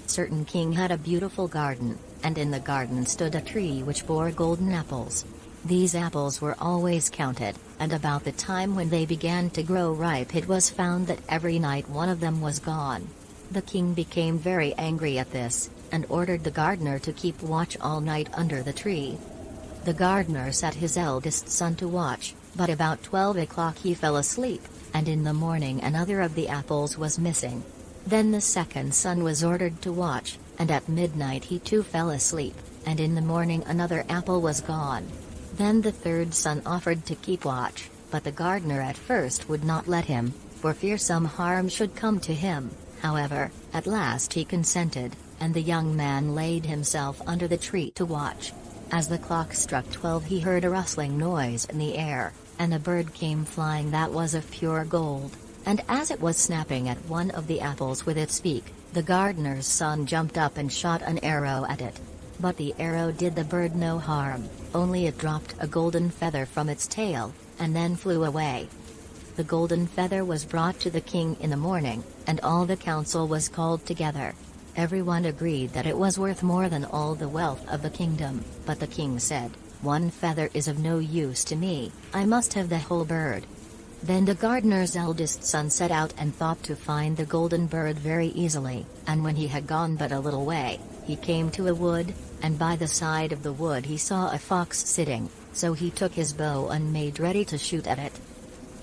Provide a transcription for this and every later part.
certain king had a beautiful garden, and in the garden stood a tree which bore golden apples. These apples were always counted, and about the time when they began to grow ripe it was found that every night one of them was gone. The king became very angry at this, and ordered the gardener to keep watch all night under the tree. The gardener set his eldest son to watch, but about 12 o'clock he fell asleep, and in the morning another of the apples was missing. Then the second son was ordered to watch, and at midnight he too fell asleep, and in the morning another apple was gone. Then the third son offered to keep watch, but the gardener at first would not let him, for fear some harm should come to him. However, at last he consented, and the young man laid himself under the tree to watch. As the clock struck 12 he heard a rustling noise in the air, and a bird came flying that was of pure gold, and as it was snapping at one of the apples with its beak, the gardener's son jumped up and shot an arrow at it. But the arrow did the bird no harm, only it dropped a golden feather from its tail, and then flew away. The golden feather was brought to the king in the morning, and all the council was called together. Everyone agreed that it was worth more than all the wealth of the kingdom, but the king said, "One feather is of no use to me, I must have the whole bird." Then the gardener's eldest son set out and thought to find the golden bird very easily, and when he had gone but a little way, he came to a wood, and by the side of the wood he saw a fox sitting, so he took his bow and made ready to shoot at it.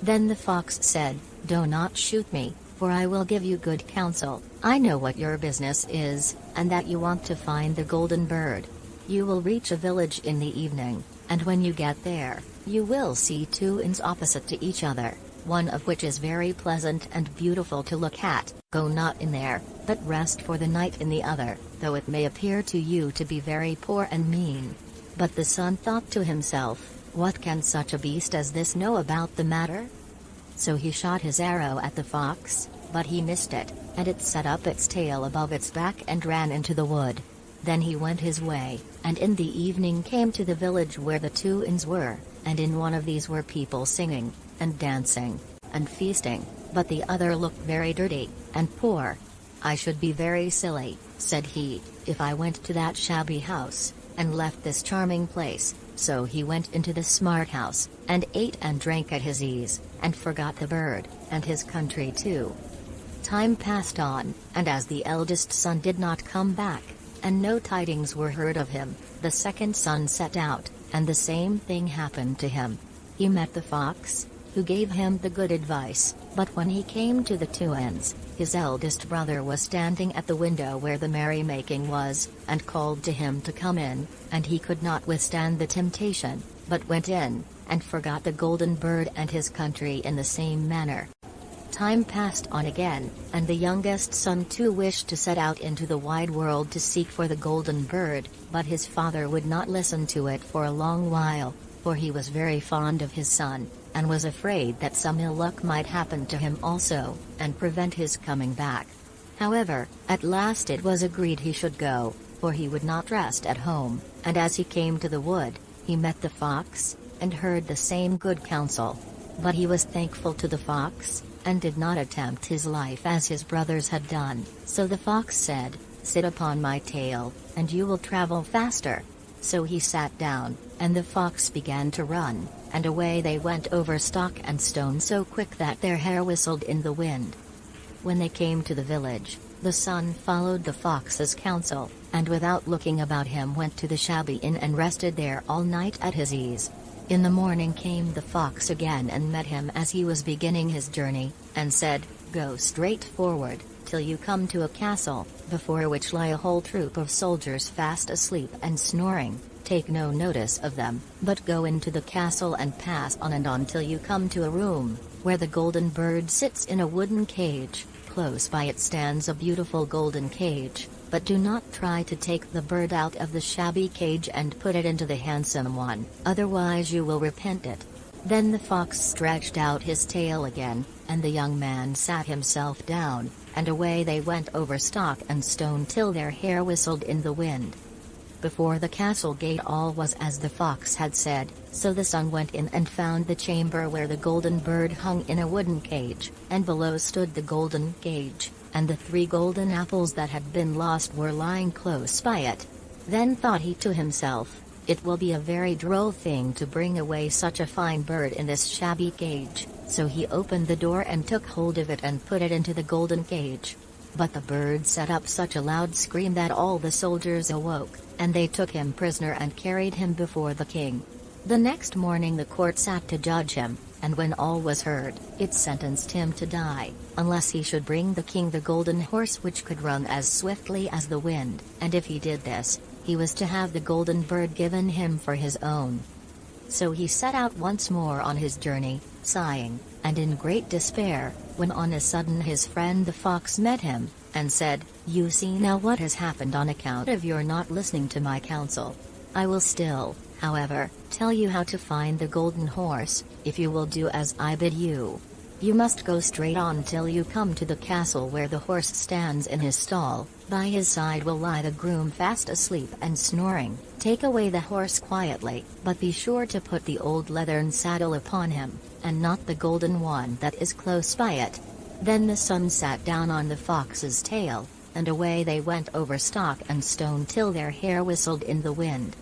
Then the fox said, "Do not shoot me, for I will give you good counsel. I know what your business is, and that you want to find the golden bird. You will reach a village in the evening, and when you get there, you will see two inns opposite to each other, one of which is very pleasant and beautiful to look at. Go not in there, but rest for the night in the other, though it may appear to you to be very poor and mean." But the son thought to himself, "What can such a beast as this know about the matter?" So he shot his arrow at the fox, but he missed it, and it set up its tail above its back and ran into the wood. Then he went his way, and in the evening came to the village where the two inns were, and in one of these were people singing, and dancing, and feasting, but the other looked very dirty, and poor. "I should be very silly," said he, "if I went to that shabby house, and left this charming place." So he went into the smart house, and ate and drank at his ease, and forgot the bird, and his country too. Time passed on, and as the eldest son did not come back, and no tidings were heard of him, the second son set out, and the same thing happened to him. He met the fox, who gave him the good advice, but when he came to the two inns, his eldest brother was standing at the window where the merrymaking was, and called to him to come in, and he could not withstand the temptation, but went in, and forgot the golden bird and his country in the same manner. Time passed on again, and the youngest son too wished to set out into the wide world to seek for the golden bird, but his father would not listen to it for a long while, for he was very fond of his son, and was afraid that some ill luck might happen to him also, and prevent his coming back. However, at last it was agreed he should go, for he would not rest at home, and as he came to the wood, he met the fox, and heard the same good counsel. But he was thankful to the fox, and did not attempt his life as his brothers had done, so the fox said, "Sit upon my tail, and you will travel faster." So he sat down, and the fox began to run, and away they went over stock and stone so quick that their hair whistled in the wind. When they came to the village, the son followed the fox's counsel, and without looking about him went to the shabby inn and rested there all night at his ease. In the morning came the fox again and met him as he was beginning his journey, and said, "Go straight forward, till you come to a castle, before which lie a whole troop of soldiers fast asleep and snoring. Take no notice of them, but go into the castle and pass on and on till you come to a room, where the golden bird sits in a wooden cage. Close by it stands a beautiful golden cage, but do not try to take the bird out of the shabby cage and put it into the handsome one, otherwise you will repent it." Then the fox stretched out his tail again, and the young man sat himself down, and away they went over stock and stone till their hair whistled in the wind. Before the castle gate all was as the fox had said, so the son went in and found the chamber where the golden bird hung in a wooden cage, and below stood the golden cage, and the 3 golden apples that had been lost were lying close by it. Then thought he to himself, "It will be a very droll thing to bring away such a fine bird in this shabby cage," so he opened the door and took hold of it and put it into the golden cage. But the bird set up such a loud scream that all the soldiers awoke, and they took him prisoner and carried him before the king. The next morning the court sat to judge him, and when all was heard, it sentenced him to die, unless he should bring the king the golden horse which could run as swiftly as the wind, and if he did this, he was to have the golden bird given him for his own. So he set out once more on his journey, sighing, and in great despair, when on a sudden his friend the fox met him, and said, "You see now what has happened on account of your not listening to my counsel. I will still, however, tell you how to find the golden horse, if you will do as I bid you. You must go straight on till you come to the castle where the horse stands in his stall. By his side will lie the groom fast asleep and snoring. Take away the horse quietly, but be sure to put the old leathern saddle upon him, and not the golden one that is close by it." Then the son sat down on the fox's tail, and away they went over stock and stone till their hair whistled in the wind.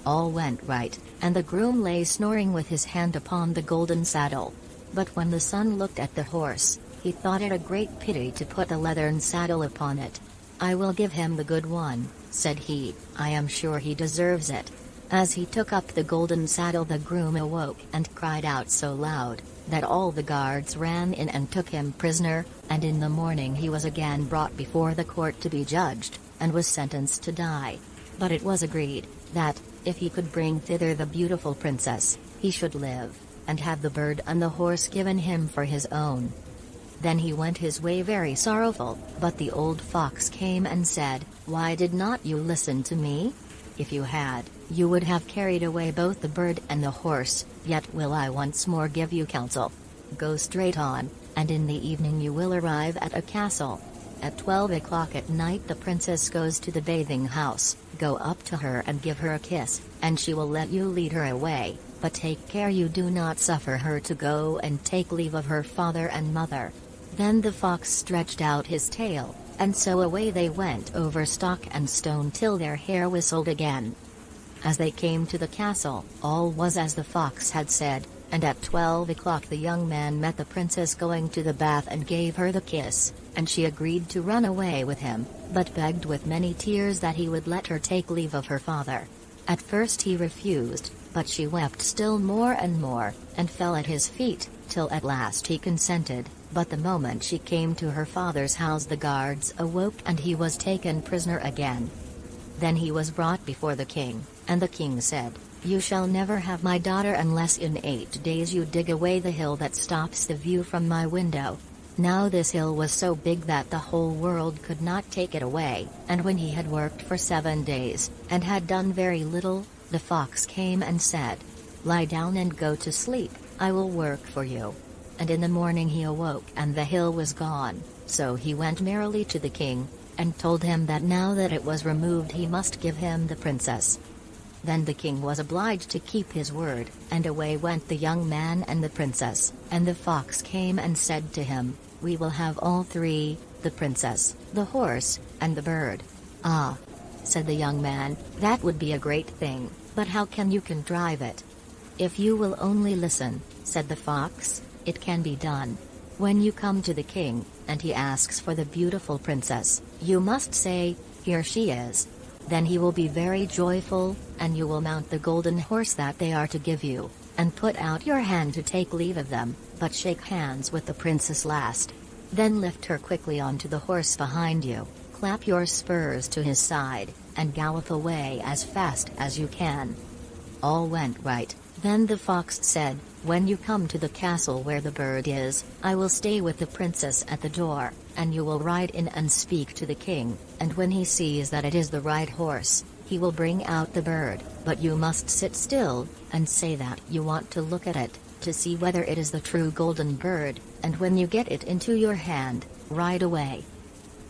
All went right, and the groom lay snoring with his hand upon the golden saddle. But when the son looked at the horse, he thought it a great pity to put a leathern saddle upon it. "I will give him the good one," said he, "I am sure he deserves it." As he took up the golden saddle the groom awoke and cried out so loud, that all the guards ran in and took him prisoner, and in the morning he was again brought before the court to be judged, and was sentenced to die. But it was agreed, that, if he could bring thither the beautiful princess, he should live, and have the bird and the horse given him for his own. Then he went his way very sorrowful, but the old fox came and said, "Why did not you listen to me? If you had, you would have carried away both the bird and the horse. Yet will I once more give you counsel. Go straight on, and in the evening you will arrive at a castle. At 12 o'clock at night the princess goes to the bathing house. Go up to her and give her a kiss, and she will let you lead her away, but take care you do not suffer her to go and take leave of her father and mother." Then the fox stretched out his tail, and so away they went over stock and stone till their hair whistled again. As they came to the castle, all was as the fox had said, and at 12 o'clock the young man met the princess going to the bath and gave her the kiss, and she agreed to run away with him, but begged with many tears that he would let her take leave of her father. At first he refused, but she wept still more, and fell at his feet, till at last he consented. But the moment she came to her father's house the guards awoke and he was taken prisoner again. Then he was brought before the king, and the king said, "You shall never have my daughter unless in 8 days you dig away the hill that stops the view from my window." Now this hill was so big that the whole world could not take it away, and when he had worked for 7 days, and had done very little, the fox came and said, "Lie down and go to sleep, I will work for you." And in the morning he awoke and the hill was gone, so he went merrily to the king, and told him that now that it was removed he must give him the princess. Then the king was obliged to keep his word, and away went the young man and the princess, and the fox came and said to him, "We will have all 3, the princess, the horse, and the bird." "Ah," said the young man, "that would be a great thing, but how can you contrive it?" "If you will only listen," said the fox, "it can be done. When you come to the king, and he asks for the beautiful princess, you must say, 'Here she is.' Then he will be very joyful, and you will mount the golden horse that they are to give you, and put out your hand to take leave of them, but shake hands with the princess last. Then lift her quickly onto the horse behind you, clap your spurs to his side, and gallop away as fast as you can." All went right. Then the fox said, "When you come to the castle where the bird is, I will stay with the princess at the door, and you will ride in and speak to the king, and when he sees that it is the right horse, he will bring out the bird, but you must sit still, and say that you want to look at it, to see whether it is the true golden bird, and when you get it into your hand, ride away."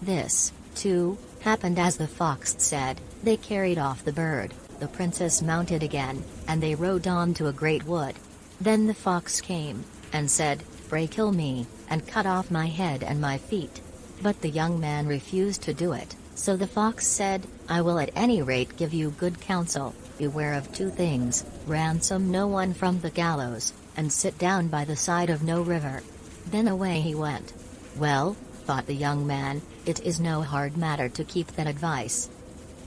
This, too, happened as the fox said. They carried off the bird, the princess mounted again, and they rode on to a great wood. Then the fox came, and said, "Pray kill me, and cut off my head and my feet." But the young man refused to do it, so the fox said, I will at any rate give you good counsel. Beware of two things: ransom no one from the gallows, and sit down by the side of no river. Then away he went. Well, thought the young man, it is no hard matter to keep that advice.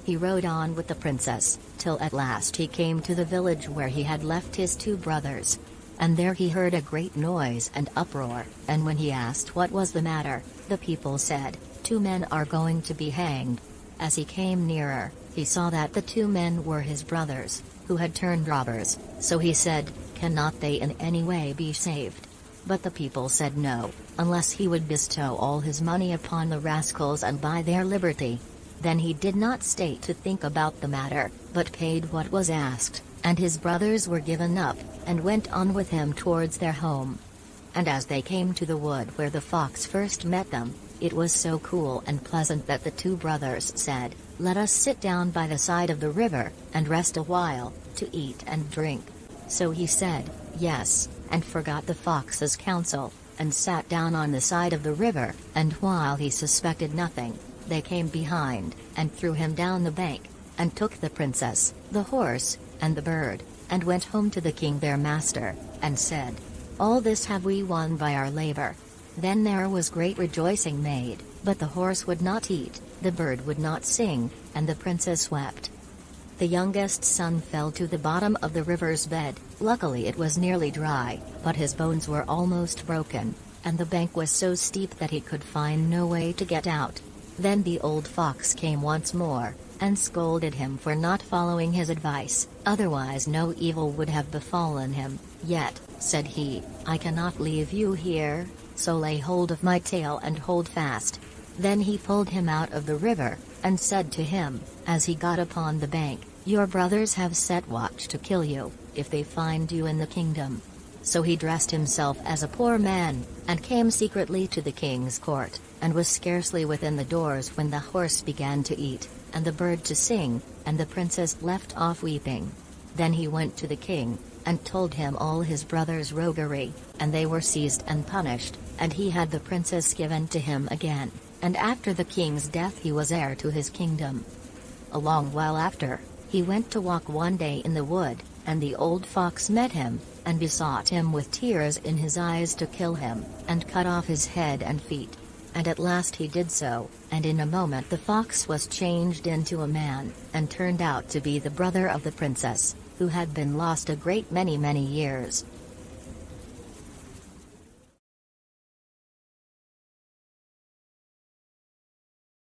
He rode on with the princess, till at last he came to the village where he had left his two brothers. And there he heard a great noise and uproar, and when he asked what was the matter, the people said, 2 men are going to be hanged. As he came nearer, he saw that the 2 men were his brothers, who had turned robbers, so he said, cannot they in any way be saved? But the people said no, unless he would bestow all his money upon the rascals and buy their liberty. Then he did not stay to think about the matter, but paid what was asked, and his brothers were given up, and went on with him towards their home. And as they came to the wood where the fox first met them, it was so cool and pleasant that the 2 brothers said, let us sit down by the side of the river, and rest a while, to eat and drink. So he said, yes, and forgot the fox's counsel, and sat down on the side of the river, and while he suspected nothing, they came behind, and threw him down the bank, and took the princess, the horse, and the bird, and went home to the king their master, and said, all this have we won by our labor. Then there was great rejoicing made, but the horse would not eat, the bird would not sing, and the princess wept. The youngest son fell to the bottom of the river's bed. Luckily it was nearly dry, but his bones were almost broken, and the bank was so steep that he could find no way to get out. Then the old fox came once more, and scolded him for not following his advice, otherwise no evil would have befallen him. Yet, said he, I cannot leave you here, so lay hold of my tail and hold fast. Then he pulled him out of the river, and said to him, as he got upon the bank, your brothers have set watch to kill you, if they find you in the kingdom. So he dressed himself as a poor man, and came secretly to the king's court, and was scarcely within the doors when the horse began to eat, and the bird to sing, and the princess left off weeping. Then he went to the king, and told him all his brothers' roguery, and they were seized and punished, and he had the princess given to him again, and after the king's death he was heir to his kingdom. A long while after, he went to walk one day in the wood, and the old fox met him, and besought him with tears in his eyes to kill him, and cut off his head and feet. And at last he did so, and in a moment the fox was changed into a man, and turned out to be the brother of the princess, who had been lost a great many years.